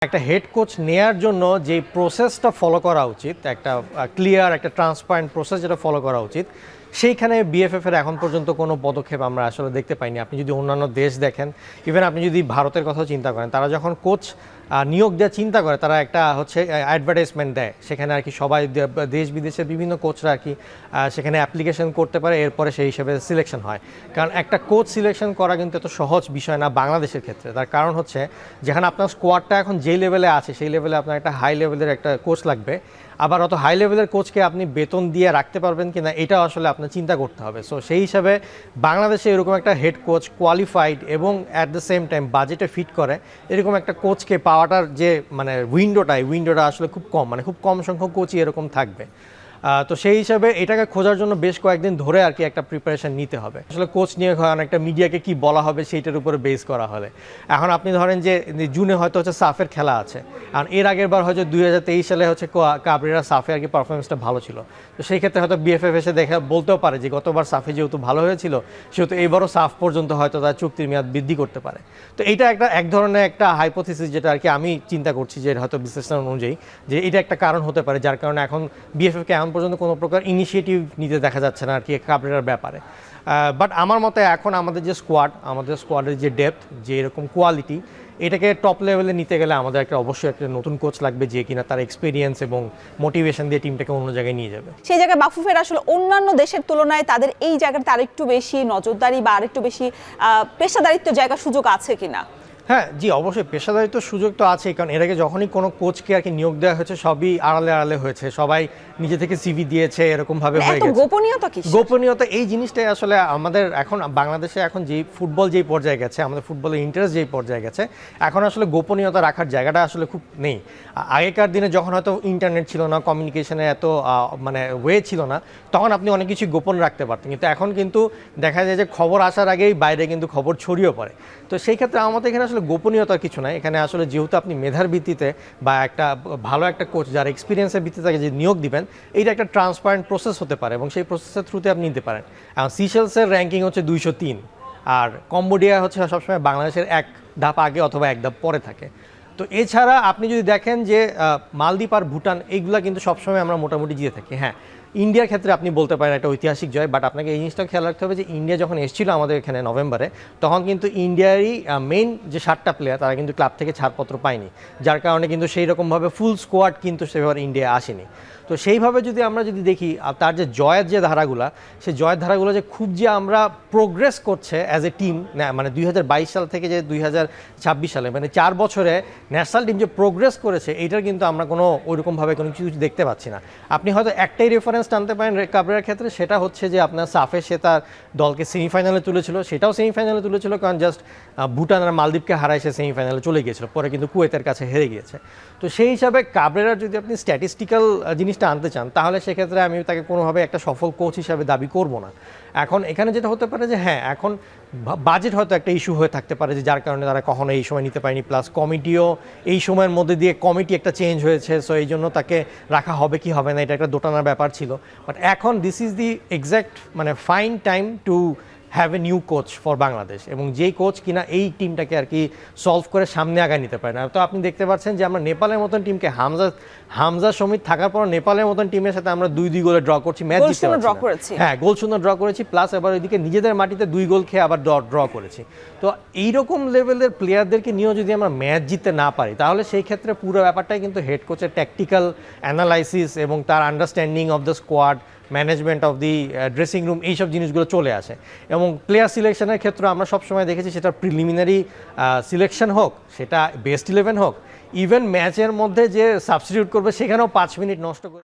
একটা head coach নেয়ার জন্য যে প্রসেসটা ফলো করা উচিত, একটা ক্লিয়ার একটা ট্রান্সপারেন্ট প্রসেস যেটা ফলো করা উচিত, সেইখানে বিএফএফ এর এখন পর্যন্ত কোনো পদক্ষেপ আমরা আসলে দেখতে পাইনি। আপনি যদি অন্যান্য দেশ দেখেন, ইভেন আপনি যদি ভারতের কথাও চিন্তা করেন, তারা যখন কোচ নিয়োগ দেওয়ার চিন্তা করে তারা একটা অ্যাডভার্টাইজমেন্ট দেয়, সেখানে আর কি সবাই দেশ বিদেশের বিভিন্ন কোচরা আর কি সেখানে অ্যাপ্লিকেশন করতে পারে, এরপরে সেই হিসেবে সিলেকশন হয়। কারণ একটা কোচ সিলেকশন করা কিন্তু এত সহজ বিষয় না বাংলাদেশের ক্ষেত্রে। তার কারণ হচ্ছে যেখানে আপনার স্কোয়াডটা এখন যেই লেভেলে আছে সেই লেভেলে আপনার একটা হাই লেভেলের একটা কোচ লাগবে, আবার অত হাই লেভেলের কোচকে আপনি বেতন দিয়ে রাখতে পারবেন কিনা এটা আসলে আপনার চিন্তা করতে হবে। সো সেই হিসাবে বাংলাদেশে এরকম একটা হেড কোচ কোয়ালিফাইড এবং অ্যাট দ্য সেম টাইম বাজেটে ফিট করে এরকম একটা কোচকে পাওয়াটার যে উইন্ডোটা আসলে খুব কম, খুব কম সংখ্যক কোচই এরকম থাকবে। তো সেই হিসাবে এটাকে খোঁজার জন্য বেশ কয়েকদিন ধরে আর কি একটা প্রিপারেশন নিতে হবে। আসলে কোচ নিয়ে অনেকটা মিডিয়াকে কি বলা হবে সেইটার উপরে বেস করা হলে, এখন আপনি ধরেন যে জুনে হয়তো হচ্ছে সাফের খেলা আছে, আর এর আগের বার হয়তো 2023 সালে হচ্ছে কাবরেরা সাফে আর কি পারফরমেন্সটা ভালো ছিল। তো সেই ক্ষেত্রে হয়তো বিএফএফ এসে বলতেও পারে যে গতবার সাফে যেহেতু ভালো হয়েছিল সেহেতু এইবারও সাফ পর্যন্ত হয়তো তার চুক্তির মেয়াদ বৃদ্ধি করতে পারে। তো এটা এক ধরনের একটা হাইপোথিসিস যেটা আর কি আমি চিন্তা করছি যে হয়তো বিশ্লেষণ অনুযায়ী যে এটা একটা কারণ হতে পারে, যার কারণে এখন বিএফএফকে পর্যন্ত কোনো প্রকার ইনিশিয়েটিভ নিতে দেখা যাচ্ছে না আর কি কাবরেরার ব্যাপারে। বাট আমার মতে এখন আমাদের স্কোয়াডের যে ডেপথ, যে এরকম কোয়ালিটি, এটাকে টপ লেভেলে নিতে গেলে আমাদের অবশ্যই একটা নতুন কোচ লাগবে যে কিনা তার এক্সপিরিয়েন্স এবং মোটিভেশন দিয়ে টিমটাকে অন্য জায়গায় নিয়ে যাবে। সেই জায়গায় বাফুফের আসলে অন্যান্য দেশের তুলনায় তাদের এই জায়গাটা আরেকটু বেশি নজরদারি বা আরেকটু বেশি পেশাদারিত্ব জায়গা সুযোগ আছে কিনা? হ্যাঁ জি, অবশ্যই পেশাদারিত্ব সুযোগ তো আছেই, কারণ এর আগে যখনই কোনো কোচকে আর কি নিয়োগ দেওয়া হয়েছে সবই আড়ালে হয়েছে, সবাই নিজে থেকে সিভি দিয়েছে, এরকমভাবে হয়ে গেছে। গোপনীয়তা এই জিনিসটাই আসলে আমাদের এখন বাংলাদেশে এখন যে ফুটবল যেই পর্যায়ে গেছে, আমাদের ফুটবলের ইন্টারেস্ট যেই পর্যায়ে গেছে, এখন আসলে গোপনীয়তা রাখার জায়গাটা আসলে খুব নেই। আগেকার দিনে যখন হয়তো ইন্টারনেট ছিল না, কমিউনিকেশনে এত ওয়ে ছিল না, তখন আপনি অনেক কিছু গোপন রাখতে পারতেন, কিন্তু এখন কিন্তু দেখা যায় যে খবর আসার আগেই বাইরে কিন্তু খবর ছড়িয়ে পড়ে। তো সেই ক্ষেত্রে আমাদের এখানে আসলে গোপনীয়তার কিছু নাই। এখানে আসলে যেহেতু আপনি মেধার ভিত্তিতে বা একটা ভালো একটা কোচ যার এক্সপিরিয়েন্সের ভিত্তিতে তাকে যে নিয়োগ দিবেন, এইটা একটা ট্রান্সপারেন্ট প্রসেস হতে পারে এবং সেই প্রসেসের থ্রুতে আপনি নিতে পারেন। এখন সিশেলসের র্যাঙ্কিং হচ্ছে 203, আর কম্বোডিয়া হচ্ছে সবসময় বাংলাদেশের এক ধাপ আগে অথবা এক ধাপ পরে থাকে। তো এছাড়া আপনি যদি দেখেন যে মালদ্বীপ আর ভুটান, এইগুলা কিন্তু সবসময় আমরা মোটামুটি জিতে থাকি। হ্যাঁ, ইন্ডিয়ার ক্ষেত্রে আপনি বলতে পারেন একটা ঐতিহাসিক জয়, বাট আপনাকে এই জিনিসটা খেয়াল রাখতে হবে যে ইন্ডিয়া যখন এসেছিল আমাদের এখানে নভেম্বরে, তখন কিন্তু ইন্ডিয়ারই মেইন যে 7টা প্লেয়ার তারা কিন্তু ক্লাব থেকে ছাড়পত্র পায়নি, যার কারণে কিন্তু সেই রকমভাবে ফুল স্কোয়াড কিন্তু সেভাবে ইন্ডিয়া আসেনি। তো সেইভাবে আমরা যদি দেখি তার যে জয়ের যে ধারাগুলো, সেই জয়ের ধারাগুলো যে খুব যে আমরা প্রোগ্রেস করছে অ্যাজ এ টিম, 2022 সাল থেকে যে 2026 সালে 4 বছরে ন্যাশনাল টিম যে প্রোগ্রেস করেছে, এইটার কিন্তু আমরা কোনো ওইরকমভাবে কোনো কিছু দেখতে পাচ্ছি না। আপনি হয়তো একটাই রেফারেন্স টানতে পারেন কাবরেরার ক্ষেত্রে, সেটা হচ্ছে যে আপনার সাফে সে তার দলকে সেমিফাইনালে তুলেছিল, সেটাও সেমিফাইনালে তুলেছিল কারণ জাস্ট ভুটান আর মালদ্বীপকে হারায় সে সেমিফাইনালে চলে গিয়েছিল, পরে কিন্তু কুয়েতের কাছে হেরে গিয়েছে। তো সেই হিসাবে কাবরেরার যদি আপনি স্ট্যাটিস্টিক্যাল জিনিসটা আনতে চান, তাহলে সেক্ষেত্রে আমি তাকে কোনোভাবে একটা সফল কোচ হিসাবে দাবি করব না। এখন এখানে যেটা হতে পারে যে হ্যাঁ, এখন বাজেট হয়তো একটা ইস্যু হয়ে থাকতে পারে, যে যার কারণে তারা কখনো এই সময় নিতে পারেনি, প্লাস কমিটিও এই সময়ের মধ্যে দিয়ে কমিটি একটা চেঞ্জ হয়েছে, সো এই জন্য তাকে রাখা হবে কি হবে না এটা একটা দোটানার ব্যাপার ছিল। বাট এখন this is the exact fine time to have a new coach for Bangladesh, এবং যেই কোচ কিনা এই টিমটাকে আর কি সলভ করে সামনে আগায় নিতে পারে না। তো আপনি দেখতে পাচ্ছেন যে আমরা নেপালের মতন টিমকে হামজা সমিত থাকার পর নেপালের মতন টিমের সাথে আমরা 2-2 গোলে ড্র করছি, ম্যাচ জিততে পারছি। হ্যাঁ, গোল শূন্য ড্র করেছি, প্লাস এবার ওইদিকে নিজেদের মাটিতে 2 গোল খেয়ে আবার ড্র করেছি। তো এইরকম লেভেলের প্লেয়ারদেরকে নিয়েও যদি আমরা ম্যাচ জিততে না পারি, তাহলে সেই ক্ষেত্রে পুরো ব্যাপারটাই কিন্তু হেড কোচের ট্যাকটিক্যাল অ্যানালাইসিস এবং তার understanding of the squad, management of the dressing room, এইসব জিনিসগুলো চলে আসে। এবং প্লেয়ার সিলেকশনের ক্ষেত্রে আমরা সবসময় দেখেছি সেটা প্রিলিমিনারি সিলেকশন হোক, সেটা বেস্ট 11 হোক, ইভেন ম্যাচের মধ্যে যে সাবস্টিটিউট করবে সেখানেও 5 মিনিট নষ্ট করে